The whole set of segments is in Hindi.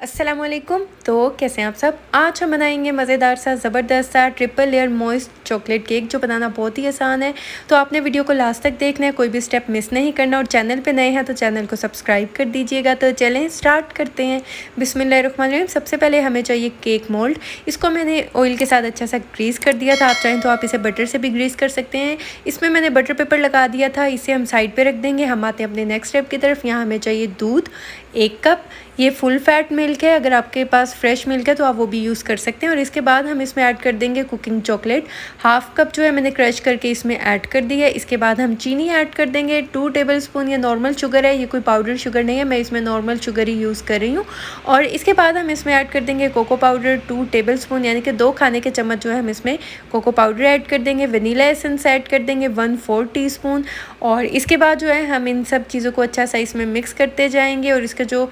अस्सलामुअलैकुम। तो कैसे हैं आप सब। आज हम बनाएंगे मज़ेदार सा ज़बरदस्त सा triple layer moist chocolate cake, जो बनाना बहुत ही आसान है। तो आपने वीडियो को लास्ट तक देखना है, कोई भी स्टेप मिस नहीं करना। और चैनल पे नए हैं तो चैनल को सब्सक्राइब कर दीजिएगा। तो चलें स्टार्ट करते हैं। बिस्मिल्लाहिर्रहमानिर्रहीम। सबसे पहले हमें चाहिए केक मोल्ड। इसको मैंने ऑयल के साथ अच्छा सा ग्रीस कर दिया था। आप चाहें तो आप इसे बटर से भी ग्रीस कर सकते हैं। इसमें मैंने बटर पेपर लगा दिया था, इसे हम साइड पर रख देंगे। हम आते हैं अपने नेक्स्ट स्टेप की तरफ। यहाँ हमें चाहिए दूध 1 कप। ये फुल फैट मिल्क है, अगर आपके पास फ्रेश मिल्क है तो आप वो भी यूज़ कर सकते हैं। और इसके बाद हम इसमें ऐड कर देंगे कुकिंग चॉकलेट। 1/2 कप जो है मैंने क्रश करके इसमें ऐड कर दी है। इसके बाद हम चीनी ऐड कर देंगे 2 टेबलस्पून। ये नॉर्मल शुगर है, ये कोई पाउडर शुगर नहीं है, मैं इसमें नॉर्मल शुगर ही यूज़ कर रही हूँ। और इसके बाद हम इसमें ऐड कर देंगे कोको पाउडर 2 टेबलस्पून, यानी कि 2 खाने के चम्मच जो है हम इसमें कोको पाउडर ऐड कर देंगे। वनीला एसेंस ऐड कर देंगे 1/4 टीस्पून। और इसके बाद जो है हम इन सब चीज़ों को अच्छा सा इसमें मिक्स करते जाएंगे। और इसके जो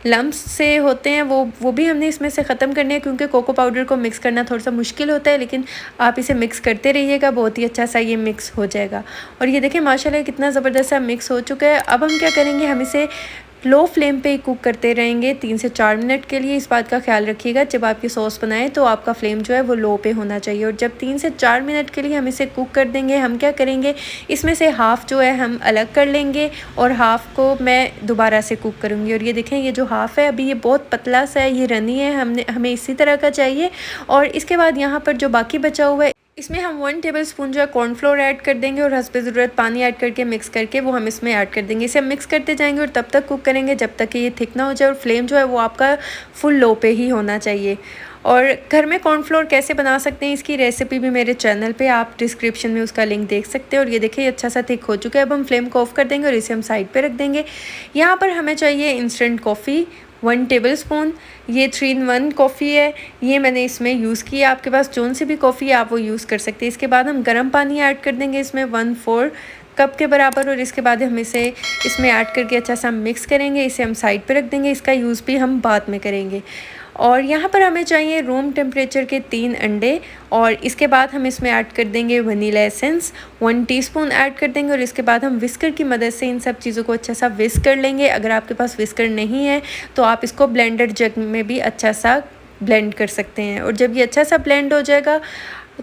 लम्प्स से होते हैं वो भी हमने इसमें से ख़त्म करने हैं, क्योंकि कोको पाउडर को मिक्स करना थोड़ा सा मुश्किल होता है, लेकिन आप इसे मिक्स करते रहिएगा, बहुत ही अच्छा सा ये मिक्स हो जाएगा। और ये देखें माशाल्लाह कितना ज़बरदस्त सा मिक्स हो चुका है। अब हम क्या करेंगे, हम इसे लो फ्लेम पे ही कुक करते रहेंगे 3 से 4 मिनट के लिए। इस बात का ख्याल रखिएगा, जब आपकी सॉस बनाएं तो आपका फ्लेम जो है वो लो पे होना चाहिए। और जब 3 से 4 मिनट के लिए हम इसे कुक कर देंगे, हम क्या करेंगे, इसमें से हाफ़ जो है हम अलग कर लेंगे और हाफ़ को मैं दोबारा से कुक करूँगी। और ये देखें, ये जो हाफ़ है अभी ये बहुत पतला सा है, ये रनी है, हमें इसी तरह का चाहिए। और इसके बाद यहाँ पर जो बाकी बचा हुआ है, इसमें हम 1 टेबलस्पून जो है कॉर्नफ्लोर ऐड कर देंगे और हस्बे ज़रूरत पानी ऐड करके मिक्स करके वो हम इसमें ऐड कर देंगे। इसे हम मिक्स करते जाएंगे और तब तक कुक करेंगे जब तक कि ये थिक ना हो जाए। और फ्लेम जो है वो आपका फुल लो पे ही होना चाहिए। और घर में कॉर्नफ्लोर कैसे बना सकते हैं, इसकी रेसिपी भी मेरे चैनल पे आप डिस्क्रिप्शन में उसका लिंक देख सकते हैं। और ये देखिए अच्छा सा थिक हो चुका है। अब हम फ्लेम को ऑफ़ कर देंगे और इसे हम साइड पे रख देंगे। यहाँ पर हमें चाहिए इंस्टेंट कॉफ़ी 1 टेबलस्पून। ये 3 in 1 कॉफ़ी है, ये मैंने इसमें यूज़ की है। आपके पास जौन सी भी कॉफ़ी है आप वो यूज़ कर सकते हैं। इसके बाद हम गर्म पानी ऐड कर देंगे इसमें 1/4 कप के बराबर। और इसके बाद हम इसे इसमें ऐड करके अच्छा सा मिक्स करेंगे। इसे हम साइड पे रख देंगे, इसका यूज़ भी हम बाद में करेंगे। और यहाँ पर हमें चाहिए रूम टेम्परेचर के 3 अंडे। और इसके बाद हम इसमें ऐड कर देंगे वनीला एसेंस 1 टीस्पून ऐड कर देंगे। और इसके बाद हम विस्कर की मदद से इन सब चीज़ों को अच्छा सा विस्क कर लेंगे। अगर आपके पास विस्कर नहीं है तो आप इसको ब्लेंडर जग में भी अच्छा सा ब्लेंड कर सकते हैं। और जब ये अच्छा सा ब्लेंड हो जाएगा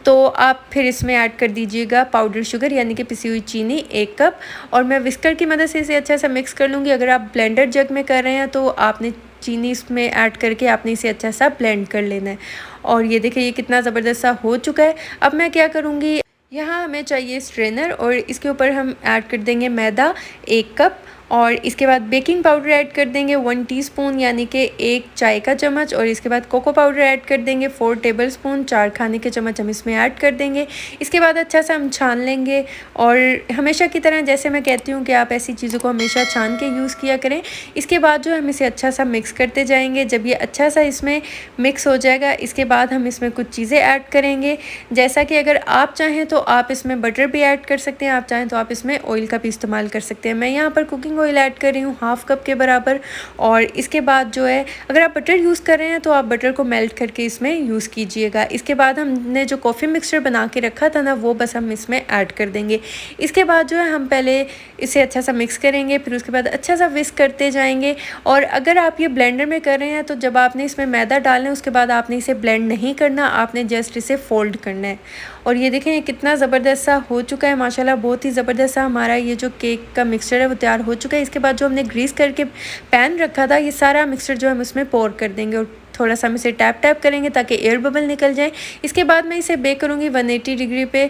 तो आप फिर इसमें ऐड कर दीजिएगा पाउडर शुगर, यानी कि पिसी हुई चीनी 1 कप। और मैं विस्कर की मदद से इसे अच्छा सा मिक्स कर लूँगी। अगर आप ब्लेंडर जग में कर रहे हैं तो आपने चीनी इसमें ऐड करके आपने इसे अच्छा सा ब्लेंड कर लेना है। और ये देखिए ये कितना ज़बरदस्त सा हो चुका है। अब मैं क्या करूँगी, यहाँ हमें चाहिए स्ट्रेनर और इसके ऊपर हम ऐड कर देंगे मैदा 1 कप। और इसके बाद बेकिंग पाउडर ऐड कर देंगे 1 टीस्पून, यानी कि 1 चाय का चम्मच। और इसके बाद कोको पाउडर ऐड कर देंगे 4 टेबलस्पून, 4 खाने के चम्मच हम इसमें ऐड कर देंगे। इसके बाद अच्छा सा हम छान लेंगे। और हमेशा की तरह जैसे मैं कहती हूँ कि आप ऐसी चीज़ों को हमेशा छान के यूज़ किया करें। इसके बाद जो हम इसे अच्छा सा मिक्स करते जाएंगे। जब ये अच्छा सा इसमें मिक्स हो जाएगा, इसके बाद हम इसमें कुछ चीज़ें ऐड करेंगे। जैसा कि अगर आप चाहें तो आप इसमें बटर भी ऐड कर सकते हैं, आप चाहें तो आप इसमें ऑयल का भी इस्तेमाल कर सकते हैं। मैं यहाँ पर कुकिंग ऑयल ऐड कर रही हूँ 1/2 कप के बराबर। और इसके बाद जो है, अगर आप बटर यूज़ कर रहे हैं तो आप बटर को मेल्ट करके इसमें यूज़ कीजिएगा। इसके बाद हमने जो कॉफ़ी मिक्सचर बना के रखा था ना, वो बस हम इसमें ऐड कर देंगे। इसके बाद जो है हम पहले इसे अच्छा सा मिक्स करेंगे, फिर उसके बाद अच्छा सा विस्क करते जाएंगे। और अगर आप ये ब्लेंडर में कर रहे हैं तो जब आपने इसमें मैदा डालना है उसके बाद आपने इसे ब्लेंड नहीं करना, आपने जस्ट इसे फोल्ड करना है। और ये देखें ये कितना ज़बरदस्त सा हो चुका है माशाल्लाह, बहुत ही ज़बरदस्त सा हमारा ये जो केक का मिक्सचर है वो तैयार हो चुका है। इसके बाद जो हमने ग्रीस करके पैन रखा था, ये सारा मिक्सचर जो हम उसमें पोर कर देंगे और थोड़ा सा हम इसे टैप करेंगे ताकि एयर बबल निकल जाए। इसके बाद मैं इसे बेक करूँगी 180 डिग्री पे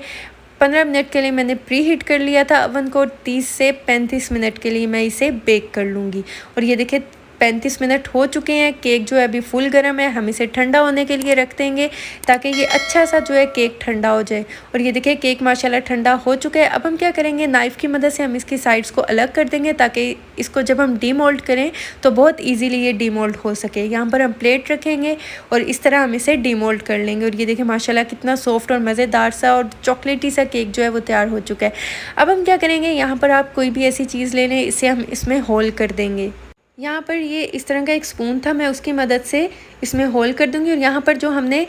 15 मिनट के लिए। मैंने प्री हीट कर लिया था अवन को, 30 से 35 मिनट के लिए मैं इसे बेक कर लूँगी। और ये देखिए 35 मिनट हो चुके हैं। केक जो है अभी फुल गर्म है, हम इसे ठंडा होने के लिए रख देंगे ताकि ये अच्छा सा जो है केक ठंडा हो जाए। और ये देखिए केक माशाल्लाह ठंडा हो चुका है। अब हम क्या करेंगे, नाइफ़ की मदद से हम इसकी साइड्स को अलग कर देंगे ताकि इसको जब हम डीमोल्ड करें तो बहुत ईजीली ये डीमोल्ड हो सके। यहाँ पर हम प्लेट रखेंगे और इस तरह हम इसे डीमोल्ड कर लेंगे। और ये देखिए माशाल्लाह कितना सॉफ्ट और मज़ेदार सा और चॉकलेटी सा केक जो है वो तैयार हो चुका है। अब हम क्या करेंगे, यहाँ पर आप कोई भी ऐसी चीज़ ले लें, इसे हम इसमें होल कर देंगे। यहाँ पर ये इस तरह का एक स्पून था, मैं उसकी मदद से इसमें होल कर दूँगी। और यहाँ पर जो हमने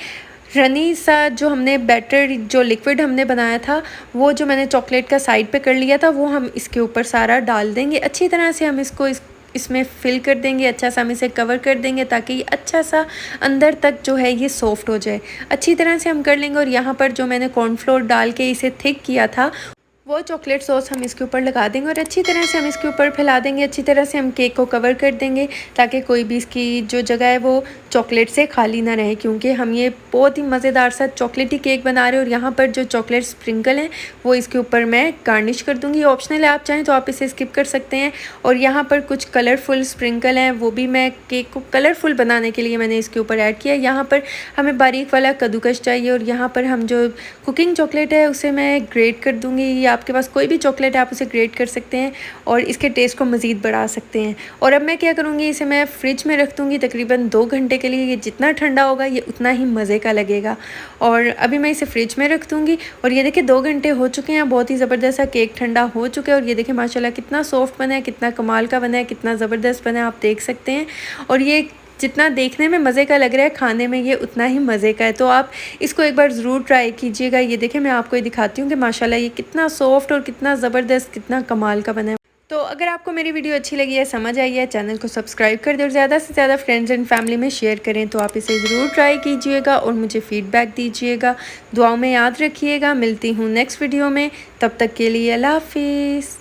रनी सा जो हमने बैटर जो लिक्विड हमने बनाया था, वो जो मैंने चॉकलेट का साइड पे कर लिया था, वो हम इसके ऊपर सारा डाल देंगे। अच्छी तरह से हम इसको इसमें फिल कर देंगे, अच्छा सा हम इसे कवर कर देंगे ताकि ये अच्छा सा अंदर तक जो है ये सॉफ्ट हो जाए। अच्छी तरह से हम कर लेंगे और यहाँ पर जो मैंने कॉर्नफ्लोर डाल के इसे थिक किया था वो चॉकलेट सॉस हम इसके ऊपर लगा देंगे और अच्छी तरह से हम इसके ऊपर फैला देंगे। अच्छी तरह से हम केक को कवर कर देंगे ताकि कोई भी इसकी जो जगह है वो चॉकलेट से खाली ना रहे, क्योंकि हम ये बहुत ही मज़ेदार सा चॉकलेटी केक बना रहे हैं। और यहाँ पर जो चॉकलेट स्प्रिंकल हैं वो इसके ऊपर मैं गार्निश कर दूँगी। ऑप्शनल है, आप चाहें तो आप इसे स्किप कर सकते हैं। और यहाँ पर कुछ कलरफुल स्प्रिंकल हैं, वो भी मैं केक को कलरफुल बनाने के लिए मैंने इसके ऊपर ऐड किया। यहाँ पर हमें बारीक वाला कद्दूकस चाहिए और यहाँ पर हम जो कुकिंग चॉकलेट है उसे मैं ग्रेट कर दूँगी। आपके पास कोई भी चॉकलेट है आप उसे ग्रेट कर सकते हैं और इसके टेस्ट को मज़ीद बढ़ा सकते हैं। और अब मैं क्या करूँगी, इसे मैं फ्रिज में रख दूँगी तकरीबन 2 घंटे के लिए। ये जितना ठंडा होगा ये उतना ही मज़े का लगेगा। और अभी मैं इसे फ्रिज में रख दूँगी। और ये देखिए 2 घंटे हो चुके हैं, बहुत ही ज़बरदस्त सा केक ठंडा हो चुका है। और ये देखिए माशाल्लाह कितना सॉफ्ट बना है, कितना कमाल का बना है, कितना ज़बरदस्त बना है, आप देख सकते हैं। और ये जितना देखने में मज़े का लग रहा है खाने में ये उतना ही मज़े का है। तो आप इसको एक बार ज़रूर ट्राई कीजिएगा। ये देखिए मैं आपको ये दिखाती हूँ कि माशाल्लाह ये कितना सॉफ्ट और कितना ज़बरदस्त, कितना कमाल का बना है। तो अगर आपको मेरी वीडियो अच्छी लगी है, समझ आई है, चैनल को सब्सक्राइब कर दें और ज़्यादा से ज़्यादा फ्रेंड्स एंड फैमिली में शेयर करें। तो आप इसे ज़रूर ट्राई कीजिएगा और मुझे फ़ीडबैक दीजिएगा। दुआओं में याद रखिएगा। मिलती हूँ नेक्स्ट वीडियो में, तब तक के लिए अल्लाह हाफ़िज़।